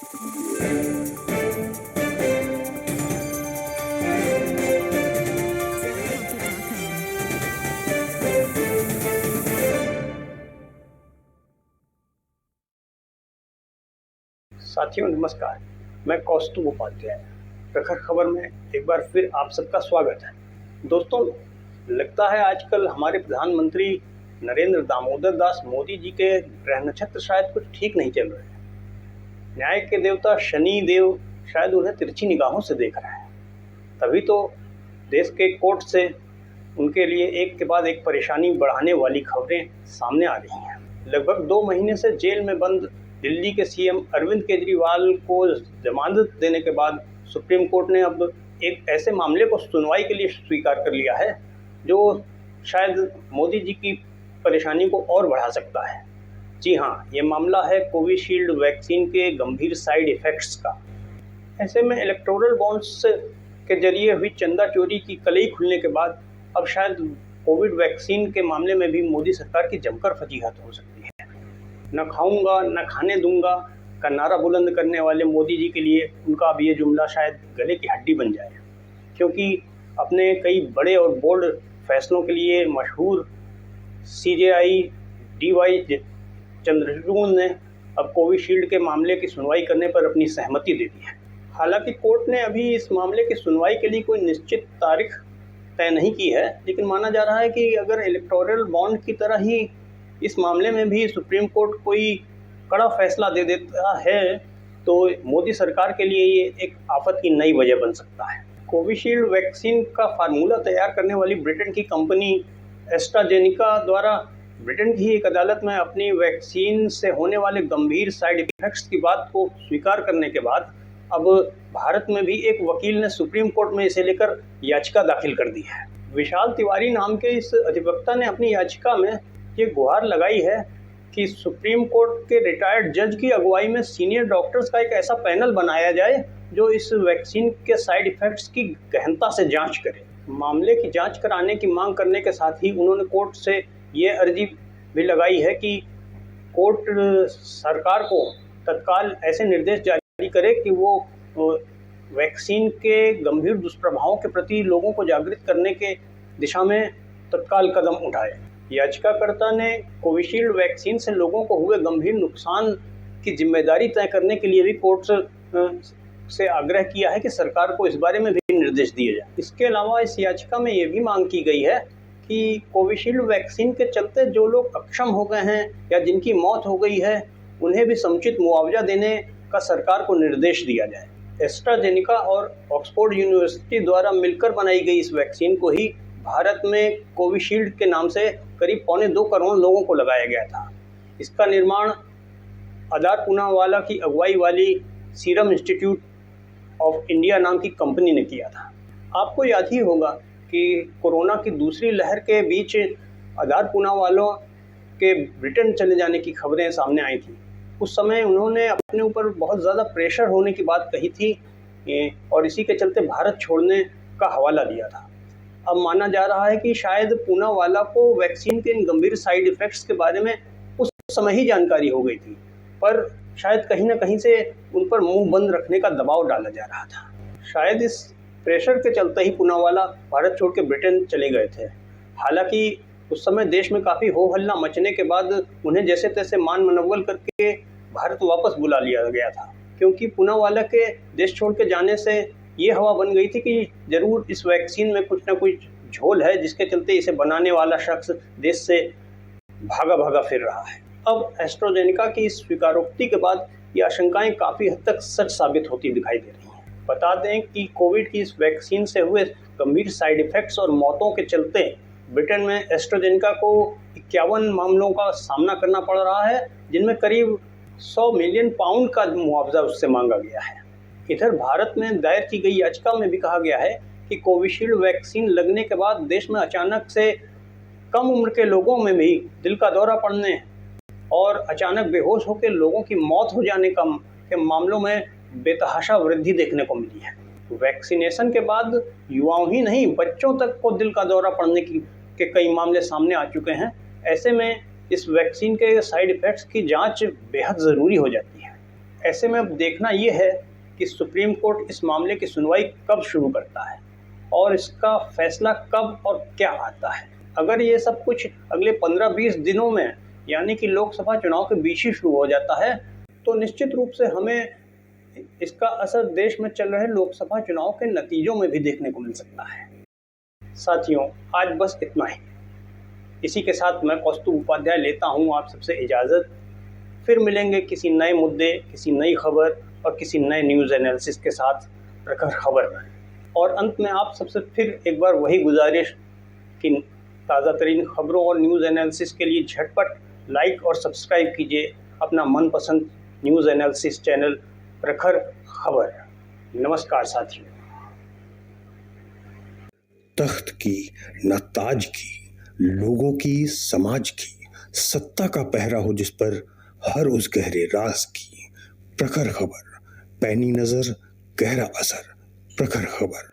साथियों नमस्कार, मैं कौस्तुभ उपाध्याय। प्रखर खबर में एक बार फिर आप सबका स्वागत है। दोस्तों, लगता है आजकल हमारे प्रधानमंत्री नरेंद्र दामोदर दास मोदी जी के ग्रह नक्षत्र शायद कुछ ठीक नहीं चल रहे हैं। न्याय के देवता शनि देव शायद उन्हें तिरछी निगाहों से देख रहे हैं। तभी तो देश के कोर्ट से उनके लिए एक के बाद एक परेशानी बढ़ाने वाली खबरें सामने आ रही हैं। लगभग 2 महीने से जेल में बंद दिल्ली के सीएम अरविंद केजरीवाल को जमानत देने के बाद सुप्रीम कोर्ट ने अब एक ऐसे मामले को सुनवाई के लिए स्वीकार कर लिया है जो शायद मोदी जी की परेशानी को और बढ़ा सकता है। जी हाँ, ये मामला है कोविशील्ड वैक्सीन के गंभीर साइड इफ़ेक्ट्स का। ऐसे में इलेक्टोरल बॉन्ड्स के जरिए हुई चंदा चोरी की कलई खुलने के बाद अब शायद कोविड वैक्सीन के मामले में भी मोदी सरकार की जमकर फजीहत हो सकती है। न खाऊंगा न खाने दूंगा का नारा बुलंद करने वाले मोदी जी के लिए उनका अब ये जुमला शायद गले की हड्डी बन जाए, क्योंकि अपने कई बड़े और बोल्ड फैसलों के लिए मशहूर सीजेआई डीवाई चंद्रचूड़ ने अब कोविशील्ड के मामले की सुनवाई करने पर अपनी सहमति दे दी है। हालांकि कोर्ट ने अभी इस मामले की सुनवाई के लिए कोई निश्चित तारीख तय नहीं की है, लेकिन माना जा रहा है कि अगर इलेक्टोरल बॉन्ड की तरह ही इस मामले में भी सुप्रीम कोर्ट कोई कड़ा फैसला दे देता है तो मोदी सरकार के लिए ये एक आफत की नई वजह बन सकता है। कोविशील्ड वैक्सीन का फार्मूला तैयार करने वाली ब्रिटेन की कंपनी एस्ट्राजेनिका द्वारा ब्रिटेन की एक अदालत में अपनी वैक्सीन से होने वाले गंभीर साइड इफेक्ट्स की बात को स्वीकार करने के बाद अब भारत में भी एक वकील ने सुप्रीम कोर्ट में इसे लेकर याचिका दाखिल कर दी है। विशाल तिवारी नाम के इस अधिवक्ता ने अपनी याचिका में ये गुहार लगाई है कि सुप्रीम कोर्ट के रिटायर्ड जज की अगुवाई में सीनियर डॉक्टर्स का एक ऐसा पैनल बनाया जाए जो इस वैक्सीन के साइड इफ़ेक्ट्स की गहनता से जांच करे। मामले की जांच कराने की मांग करने के साथ ही उन्होंने कोर्ट से ये अर्जी भी लगाई है कि कोर्ट सरकार को तत्काल ऐसे निर्देश जारी करे कि वो वैक्सीन के गंभीर दुष्प्रभावों के प्रति लोगों को जागृत करने के दिशा में तत्काल कदम उठाए। याचिकाकर्ता ने कोविशील्ड वैक्सीन से लोगों को हुए गंभीर नुकसान की जिम्मेदारी तय करने के लिए भी कोर्ट से आग्रह किया है कि सरकार को इस बारे में भी निर्देश दिए जाए। इसके अलावा इस याचिका में ये भी मांग की गई है कि कोविशील्ड वैक्सीन के चलते जो लोग अक्षम हो गए हैं या जिनकी मौत हो गई है उन्हें भी समुचित मुआवजा देने का सरकार को निर्देश दिया जाए। एस्ट्राजेनिका और ऑक्सफोर्ड यूनिवर्सिटी द्वारा मिलकर बनाई गई इस वैक्सीन को ही भारत में कोविशील्ड के नाम से करीब 2.25 करोड़ लोगों को लगाया गया था। इसका निर्माण अदार पूनावाला की अगुवाई वाली सीरम इंस्टीट्यूट ऑफ इंडिया नाम की कंपनी ने किया था। आपको याद ही होगा कि कोरोना की दूसरी लहर के बीच अदार पूनावाला के ब्रिटेन चले जाने की खबरें सामने आई थी। उस समय उन्होंने अपने ऊपर बहुत ज़्यादा प्रेशर होने की बात कही थी और इसी के चलते भारत छोड़ने का हवाला दिया था। अब माना जा रहा है कि शायद पूनावाला को वैक्सीन के इन गंभीर साइड इफ़ेक्ट्स के बारे में उस समय ही जानकारी हो गई थी, पर शायद कहीं ना कहीं से उन पर मुंह बंद रखने का दबाव डाला जा रहा था। शायद इस प्रेशर के चलते ही पूनावाला भारत छोड़ के ब्रिटेन चले गए थे। हालांकि उस समय देश में काफ़ी हो हल्ला मचने के बाद उन्हें जैसे तैसे मान मनव्वल करके भारत वापस बुला लिया गया था, क्योंकि पूनावाला के देश छोड़ के जाने से ये हवा बन गई थी कि ज़रूर इस वैक्सीन में कुछ ना कुछ झोल है जिसके चलते इसे बनाने वाला शख्स देश से भागा भागा फिर रहा है। अब एस्ट्राजेनिका की इस स्वीकारोक्ति के बाद ये आशंकाएं काफ़ी हद तक सच साबित होती दिखाई दे रही हैं। बता दें कि कोविड की इस वैक्सीन से हुए गंभीर साइड इफ़ेक्ट्स और मौतों के चलते ब्रिटेन में एस्ट्राजेनिका को 51 मामलों का सामना करना पड़ रहा है, जिनमें करीब 100 मिलियन पाउंड का मुआवजा उससे मांगा गया है। इधर भारत में दायर की गई याचिका में भी कहा गया है कि कोविशील्ड वैक्सीन लगने के बाद देश में अचानक से कम उम्र के लोगों में भी दिल का दौरा पड़ने और अचानक बेहोश होकर लोगों की मौत हो जाने के मामलों में बेतहाशा वृद्धि देखने को मिली है। वैक्सीनेशन के बाद युवाओं ही नहीं बच्चों तक को दिल का दौरा पड़ने के कई मामले सामने आ चुके हैं। ऐसे में इस वैक्सीन के साइड इफ़ेक्ट्स की जांच बेहद ज़रूरी हो जाती है। ऐसे में अब देखना ये है कि सुप्रीम कोर्ट इस मामले की सुनवाई कब शुरू करता है और इसका फैसला कब और क्या आता है। अगर ये सब कुछ अगले 15-20 दिनों में यानी कि लोकसभा चुनाव के बीच ही शुरू हो जाता है तो निश्चित रूप से हमें इसका असर देश में चल रहे लोकसभा चुनाव के नतीजों में भी देखने को मिल सकता है। साथियों, आज बस इतना ही। इसी के साथ मैं कौस्तुभ उपाध्याय लेता हूँ आप सबसे इजाज़त। फिर मिलेंगे किसी नए मुद्दे, किसी नई खबर और किसी नए न्यूज़ एनालिसिस के साथ प्रखर खबर में। और अंत में आप सबसे फिर एक बार वही गुजारिश कि ताज़ा तरीन खबरों और न्यूज़ एनालिसिस के लिए झटपट लाइक और सब्सक्राइब कीजिए अपना मनपसंद न्यूज़ एनालिसिस चैनल प्रखर खबर। नमस्कार साथियों। तख्त की न ताज की, लोगों की, समाज की, सत्ता का पहरा हो जिस पर हर उस गहरे राज की। प्रखर खबर, पैनी नजर, गहरा असर। प्रखर खबर।